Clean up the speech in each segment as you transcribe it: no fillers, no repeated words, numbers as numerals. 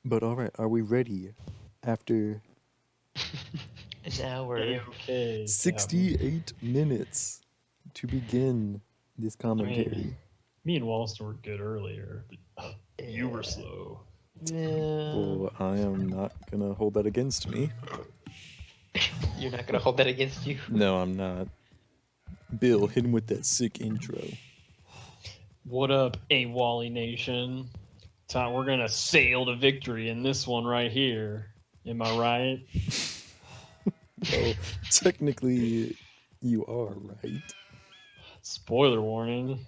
But alright, are we ready after An hour. A-okay, Captain. 68 minutes to begin this I mean, commentary? me and Walston were good earlier, but you were Yeah. slow. Yeah. Well, I am not gonna hold that against me. You're not gonna hold that against you. No, I'm not. Bill, hit him with that sick intro. What up, A Wally Nation? Tom, we're gonna sail to victory in this one right here. Am I right? Well, technically, you are right. Spoiler warning.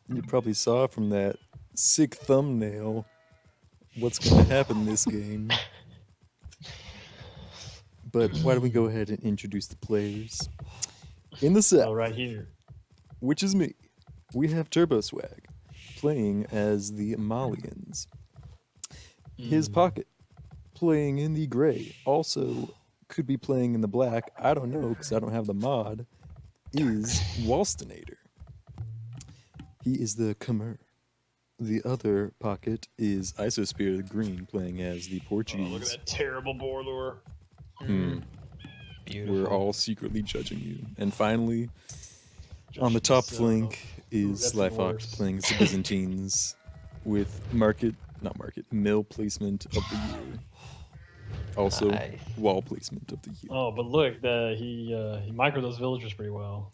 You probably saw from that sick thumbnail what's gonna happen this game. But why don't we go ahead and introduce the players? In the set, Oh, right here. which is me, we have Turbo Swag playing as the Malians. His pocket playing in the gray, also could be playing in the black. I don't know because I don't have the mod. Is Walstonator. He is the Khmer. The other pocket is Isosphere the Green playing as the Oh, look at Portuguese. that terrible boar lure. Beautiful. We're all secretly judging you. And finally, Judge on the top yourself. flank Ooh, is that's Sly even Fox worse. playing as the Byzantines with mill placement of the year. Also, Nice. wall placement of the year. Oh, but look, he microed those villagers pretty well.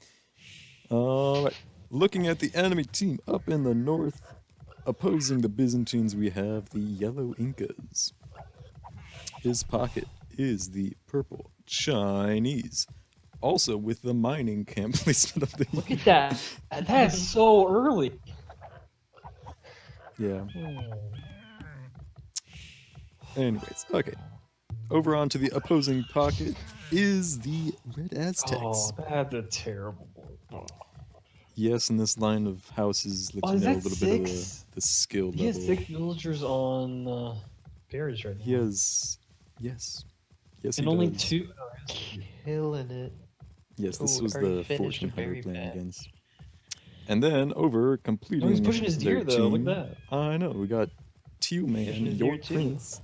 All right. Looking at the enemy team up in the north, opposing the Byzantines, we have the Yellow Incas. His pocket is the purple Chinese, also with the mining camp placement of the Look year. at that. That's so early. Yeah. Anyways, okay. Over onto the opposing pocket is the Red Aztecs. Oh, that's a terrible boar. Oh. Yes, and this line of houses lets Oh, you is know a that little bit of six? the skill He has level. 6 villagers on berries right now. He has, yes, yes, And he only does. 2. Killing it. Yes, this Ooh, was already the finished a 1400 berry playing patch. against. And then over completing Oh, he's pushing his their deer though. Look team, at that. I know we got Teal Man, Pushing his your deer, too. prince,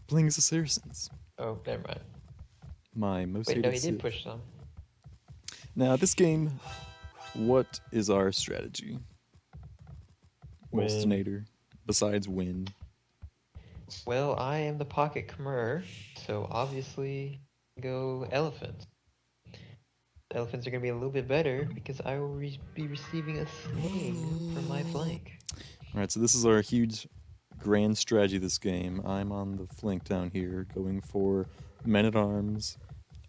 playing as the Saracens. Oh, never mind. My most Wait, hated no, he did Sith. push some. Now this game, what is our strategy? Win. Walstonator, besides win. Well, I am the pocket Khmer, so obviously go elephants. The elephants are gonna be a little bit better because I will be receiving a sling from my flank. All right, so this is our huge grand strategy this game. I'm on the flank down here, going for men at arms.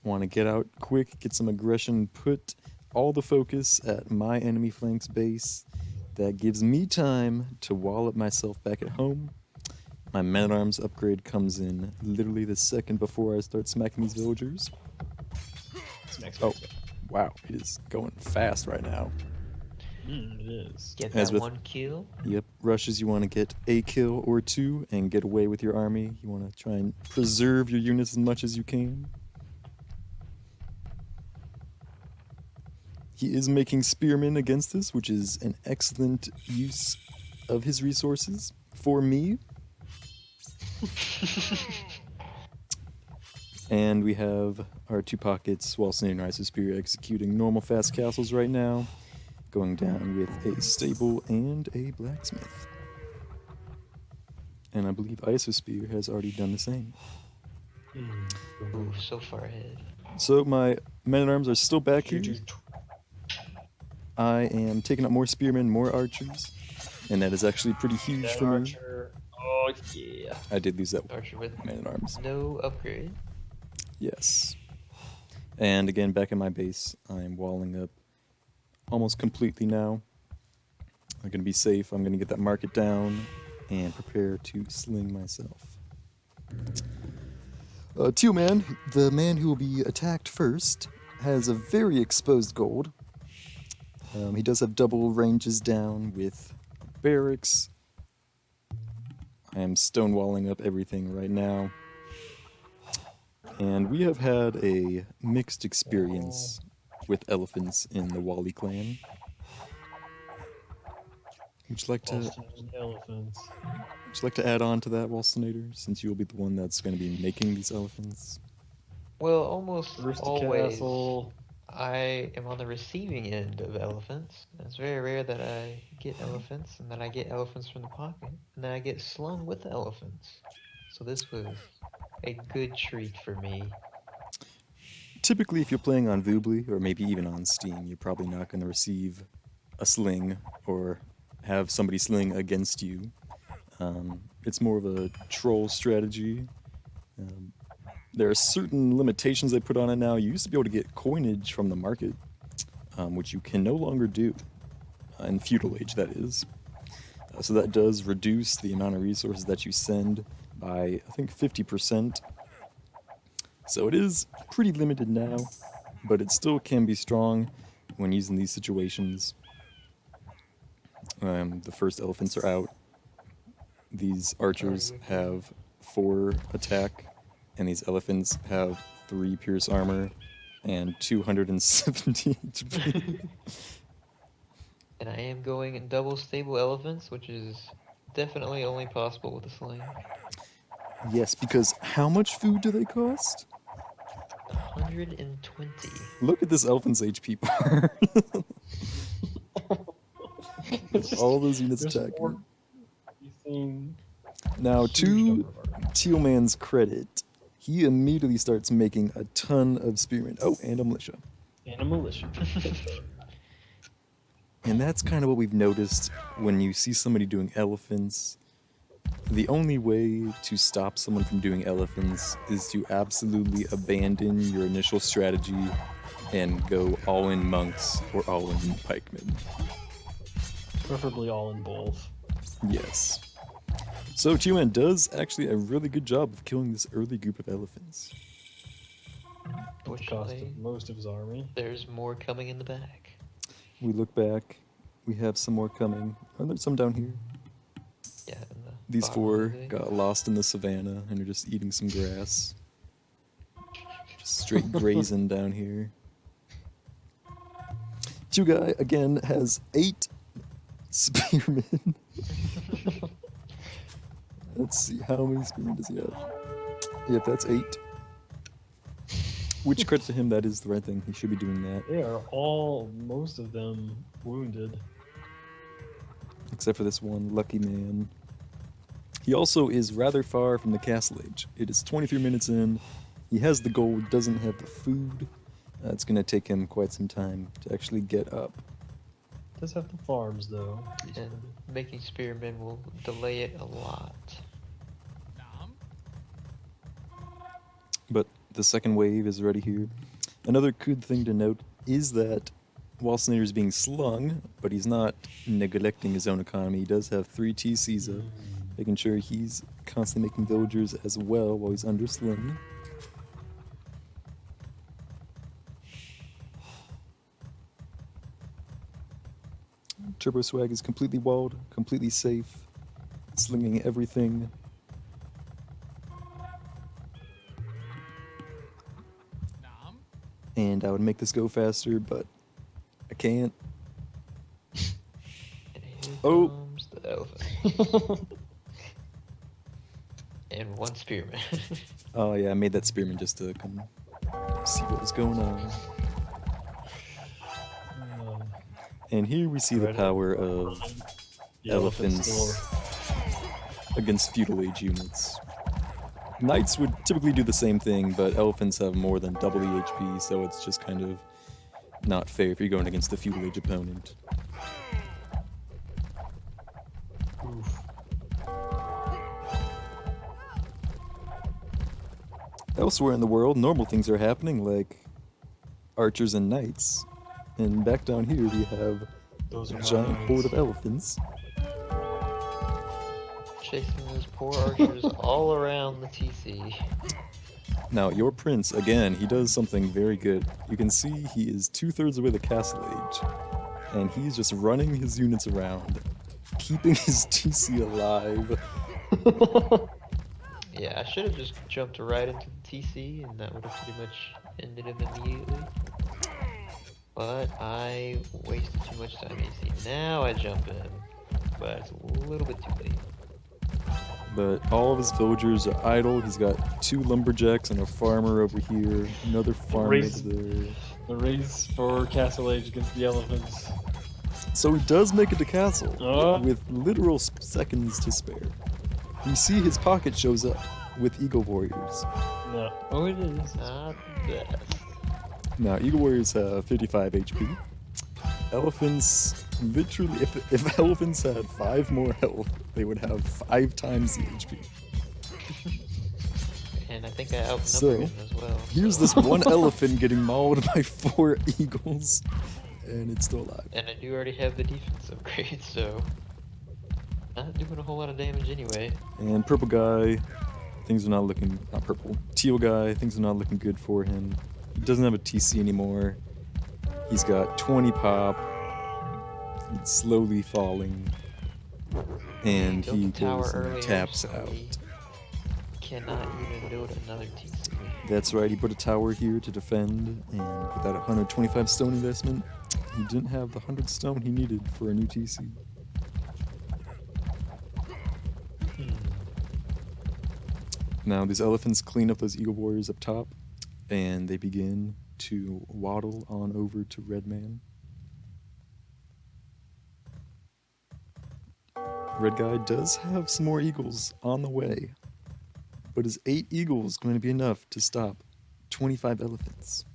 Want to get out quick, get some aggression, put all the focus at my enemy flank's base. That gives me time to wallop myself back at home. My men at arms upgrade comes in literally the second before I start smacking these villagers. Oh, wow, it is going fast right now. It is. Get As that with- one kill. Yep, rushes, you want to get a kill or two and get away with your army. You want to try and preserve your units as much as you can. He is making spearmen against us, which is an excellent use of his resources for me. And we have our two pockets, while Snake and Rise of Spear executing normal fast castles right now, going down with a stable and a blacksmith. And I believe Isosphere has already done the same. Ooh, so far ahead. So my men-at-arms are still back here. I am taking up more spearmen, more archers, and that is actually pretty huge That for me. archer. Oh yeah. I did lose that Archer with man-at-arms. no upgrade. Yes. And again, back in my base, I'm walling up almost completely now. I'm going to be safe. I'm going to get that market down and prepare to sling myself. Two man, the man who will be attacked first, has a very exposed gold. He does have double ranges down with barracks. I am stonewalling up everything right now. And we have had a mixed experience with elephants in the Wally clan. Would you like to Boston elephants. add on to that, Walstonator, since you'll be the one that's going to be making these elephants? Well, almost First to always castle. I am on the receiving end of elephants. It's very rare that I get elephants and that I get elephants from the pocket and that I get slung with elephants. So this was a good treat for me. Typically, if you're playing on Voobly or maybe even on Steam, you're probably not going to receive a sling or have somebody sling against you. It's more of a troll strategy. Um, there are certain limitations they put on it now. You used to be able to get coinage from the market, which you can no longer do in feudal age. That is, so that does reduce the amount of resources that you send by I think 50%. So it is pretty limited now, but it still can be strong when using these situations. The first elephants are out. These Already archers with you. have 4 attack, and these elephants have 3 pierce armor and 270 HP. And I am going in double stable elephants, which is definitely only possible with a sling. Yes, because how much food do they cost? 120. Look at this elephant's HP bar. It's just All those units there's attacking. more. You've seen Now, huge to number of armies. Tealman's credit, he immediately starts making a ton of spearmen. Oh, and a militia. And a militia. And that's kind of what we've noticed when you see somebody doing elephants. The only way to stop someone from doing elephants is to absolutely abandon your initial strategy and go all in monks or all in pikemen. Preferably all in both. Yes. So Tealman does actually a really good job of killing this early group of elephants. At the cost Fortunately, of most of his army. there's more coming in the back. We look back, we have some more coming. Are there some down here? Yeah, in the These bottom 4 of the- got lost in the savannah and are just eating some grass. Just straight grazing down here. 2 guy again has 8 spearmen. Let's see, how many spearmen does he have? Yep, that's 8. Which credit to him, that is the right thing. He should be doing that. They are all, most of them, wounded. Except for this one lucky man. He also is rather far from the castle age. It is 23 minutes in. He has the gold, doesn't have the food. It's going to take him quite some time to actually get up. Does have the farms though. And making spearmen will delay it a lot. But the second wave is already here. Another good thing to note is that while Snyder is being slung, but he's not neglecting his own economy. He does have 3 TCs up, making sure he's constantly making villagers as well while he's under sling. Turbo Swag is completely walled, completely safe, slinging everything. And I would make this go faster, but I can't. And here Oh. comes the elephant. And one spearman. Oh yeah, I made that spearman just to come see what was going on. And here we see the Right. power of The elephant's elephants against feudal age units. Knights would typically do the same thing, but elephants have more than double the HP, so it's just kind of not fair if you're going against a feudal age opponent. Oof. Elsewhere in the world, normal things are happening, like archers and knights. And back down here, we have Those a are giant mines. horde of elephants. Chasing those poor archers all around the TC. Now, your prince, again, he does something very good. You can see he is 2/3 away the castle age, and he's just running his units around, keeping his TC alive. Yeah, I should have just jumped right into the TC, and that would have pretty much ended him immediately. But I wasted too much time. You see, now I jump in. but it's a little bit too late. But all of his villagers are idle. He's got 2 lumberjacks and a farmer over here, another farmer race- over there. The race for Castle Age against the elephants. So he does make it to castle Oh. with literal seconds to spare. You see his pocket shows up with Eagle Warriors. No. Oh, it is. Not the best. Now, Eagle Warriors have 55 HP. Elephants, literally, if elephants had 5 more health, they would have 5 times the HP. And I think I outnumbered So, him as well. Here's this one elephant getting mauled by 4 eagles, and it's still alive. And I do already have the defense upgrade, so not doing a whole lot of damage anyway. And purple guy, things are not looking, not purple, teal guy, things are not looking good for him. He doesn't have a TC anymore. He's got 20 pop. It's slowly falling. And Built he the tower goes and earlier, taps so out. he cannot even build another TC. That's right, he put a tower here to defend, and with that 125 stone investment, he didn't have the 100 stone he needed for a new TC. Now, these elephants clean up those eagle warriors up top, and they begin to waddle on over to Redman. Red guy does have some more eagles on the way, but is 8 eagles going to be enough to stop 25 elephants?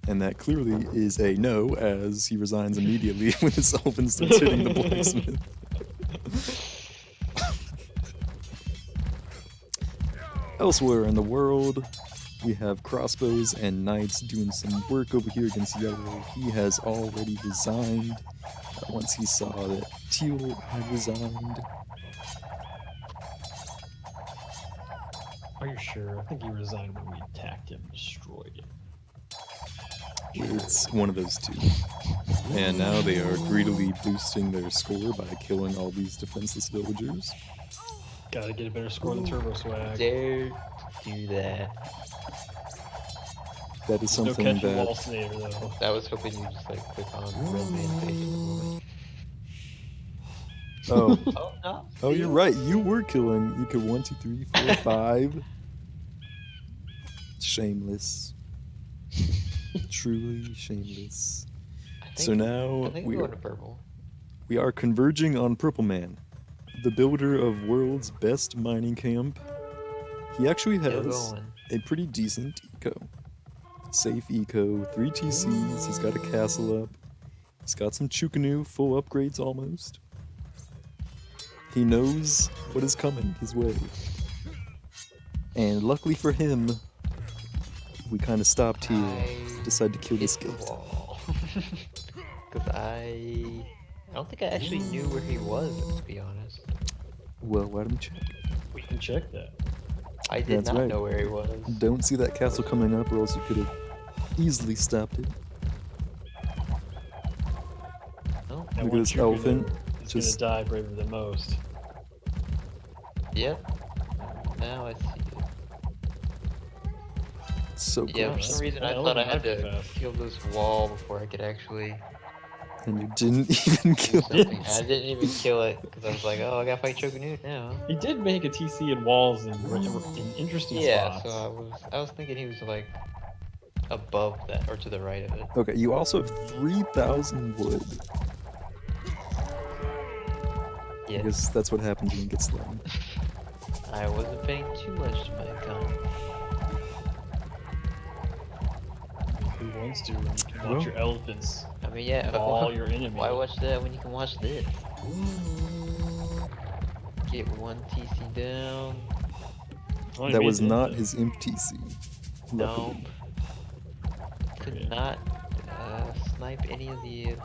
And that clearly is a no, as he resigns immediately when his elephant starts hitting the blacksmith. Elsewhere in the world, we have crossbows and knights doing some work over here against yellow. He has already resigned once he saw that teal had resigned. Are you sure? I think he resigned when we attacked him and destroyed him. It's one of those two. And now they are greedily boosting their score by killing all these defenseless villagers. Gotta get a better score than Turbo Swag. Dare do that. That is No something catching that wall snader though. I was hoping you just like click on Red Man face for a moment. Oh, Oh no. oh, you're right. You were killing. You could 1, 2, 3, 4, 5. Shameless. Truly shameless. So now I think I'm going to purple. we are converging on Purple Man, the builder of world's best mining camp. He actually Still has going. a pretty decent eco. Safe eco, 3 TCs, he's got a castle up. He's got some Chukanu, full upgrades almost. He knows what is coming his way. And luckily for him, we kind of stopped here, decided to kill this hit the guy. wall. Because I don't think I actually knew where he was, to be honest. Well, why don't we check? We can check that. I did That's not right. know where he was. Don't see that castle coming up, or else you could have easily stopped it. Oh, That Look at one this Chukunu elephant, is just- gonna die braver than most. yep. Now I see it. It's so Yeah, for close. some reason I That thought I had elephant to might be fast. kill this wall before I could actually And you didn't even do kill something. it. I didn't even kill it because I was like, oh, I gotta fight Choganute now. He did make a TC in walls in interesting Yeah, spots. so I was thinking he was like above that or to the right of it. Okay, you also have 3,000 wood. I Yeah, guess that's what happens when you get slain. I wasn't paying too much to my account. Who wants to when you can watch Well- your elephants I mean, yeah, all your enemies? why watch that when you can watch this? Get 1 TC down. Oh, he That made was it, not though. his imp TC. Nope. Luckily. Could not snipe any of the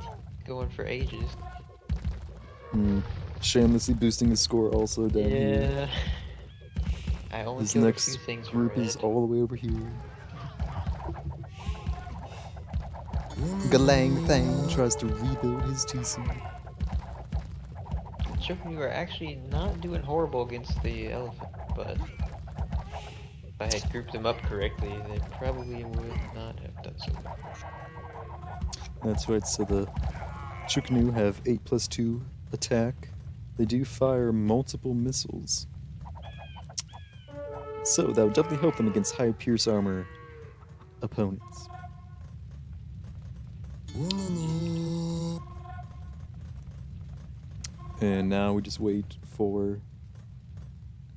going for ages. Shamelessly boosting his score also down here. Yeah. I only His killed a next few things from group is red. all the way over here. Galang Thang tries to rebuild his TC. Choku are actually not doing horrible against the elephant, but if I had grouped them up correctly, they probably would not have done so well. That's right, so the Chuknu have 8+2 attack. They do fire multiple missiles. So that would definitely help them against high pierce armor opponents. And now we just wait for.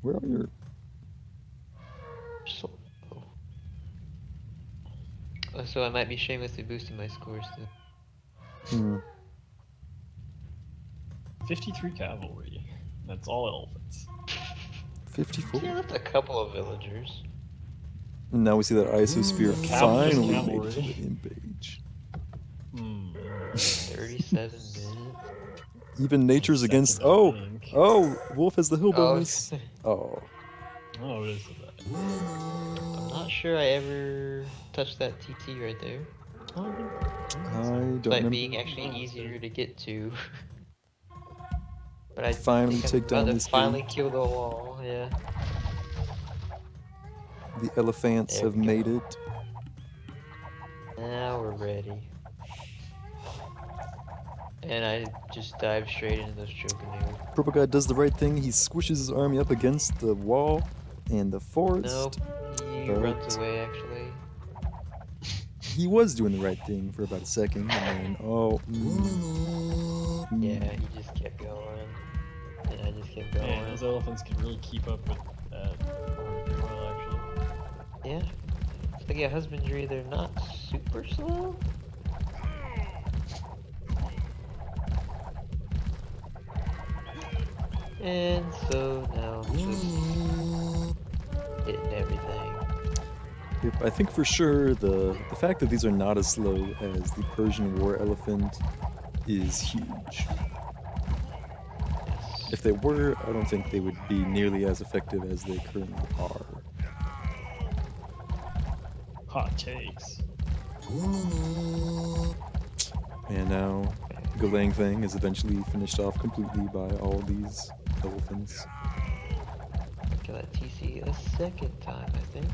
Where are your. So, so I might be shamelessly boosting my scores still. 53 cavalry. That's all elephants. 54. Yeah, that's a couple of villagers. And now we see that Isosphere Just finally made cavalry. it to the imp age. 37 minutes. Even nature's Second, against. I Oh! think. Oh! Wolf has the hill Oh, bonus. Oh. Oh, it is that. I'm not sure I ever touched that TT right there. I don't Like remember. being actually easier to get to. But I Finally think I'm take about down to this finally gate. kill the wall, yeah. The elephants There have we made go. it. Now we're ready. And I just dive straight into those Chocanu. Purple guy does the right thing. He squishes his army up against the wall and the forest. Nope, he But runs away actually. he was doing the right thing for about a second, and then Yeah, he just kept going. And I just kept going. Man, those elephants can really keep up with that pretty well, actually. Yeah. It's like a husbandry, they're not super slow. And so now I'm just hitting everything. Yep, I think for sure the fact that these are not as slow as the Persian war elephant is huge. If they were, I don't think they would be nearly as effective as they currently are. Hot takes. And now Galang Thing is eventually finished off completely by all these elephants. Kill that TC a second time, I think.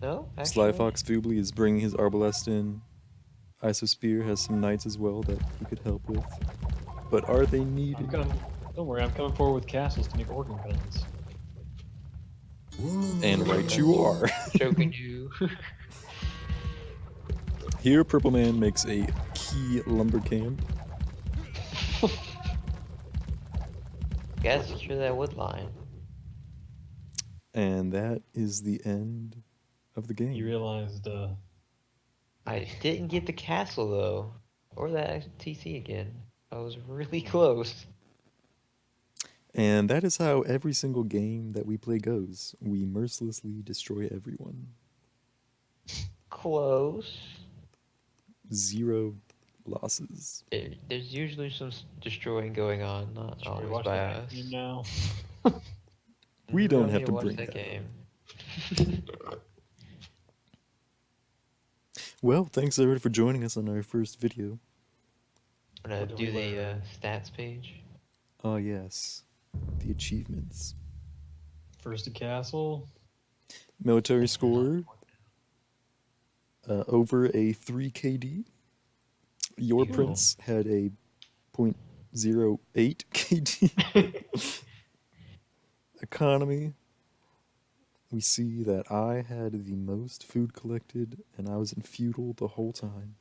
No, Sly actually. Fox Voobly is bringing his Arbalest in. Isosphere has some knights as well that he could help with. But are they needed? Don't worry, I'm coming forward with castles to make organ pens. And right you are. Choking you. Here, Purple Man makes a key lumber camp. Gotta secure that wood line. And that is the end of the game. You realized, I didn't get the castle though. Or that TC again. I was really close. And that is how every single game that we play goes. We mercilessly destroy everyone. Close. 0 losses. There's usually some destroying going on, not should we always watch by that us. game now? We don't need have to watch bring that that up. game. Well, thanks everybody for joining us on our first video. I'm gonna What do do we the learn? stats page. Oh, yes. The achievements. First to castle. Military score over a 3 KD. Your Cool. prince had a 0.08 KD. Economy. We see that I had the most food collected and I was in feudal the whole time.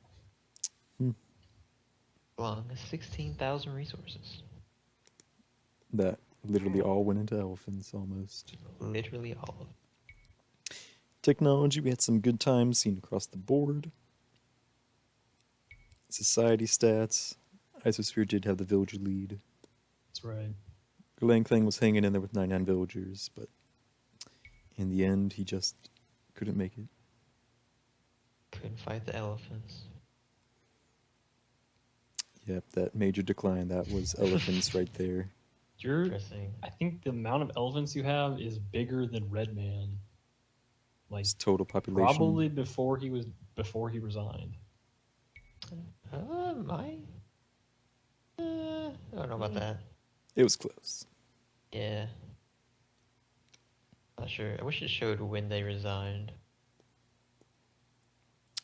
Long as 16,000 resources. That literally all went into elephants almost. Literally all of it. Technology, we had some good times seen across the board. Society stats, Isosphere did have the villager lead. That's right. Galang Thang was hanging in there with 99 villagers, but in the end, he just couldn't make it. Couldn't fight the elephants. Yep, that major decline, that was elephants right there. Interesting. I think the amount of elephants you have is bigger than Redman. Like His total population. probably before he resigned. I don't know about that. It was close. Yeah. Not sure. I wish it showed when they resigned.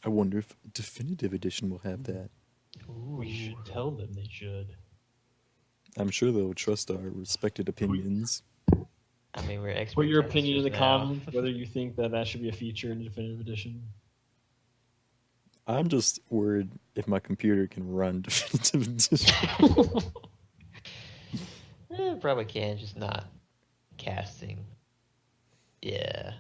I wonder if Definitive Edition will have that. We should tell them they should. I'm sure they'll trust our respected opinions. I mean, we're expert Put your opinion in the testers now. comments whether you think that should be a feature in Definitive Edition. I'm just worried if my computer can run Definitive Edition. Probably can, just not casting. Yeah.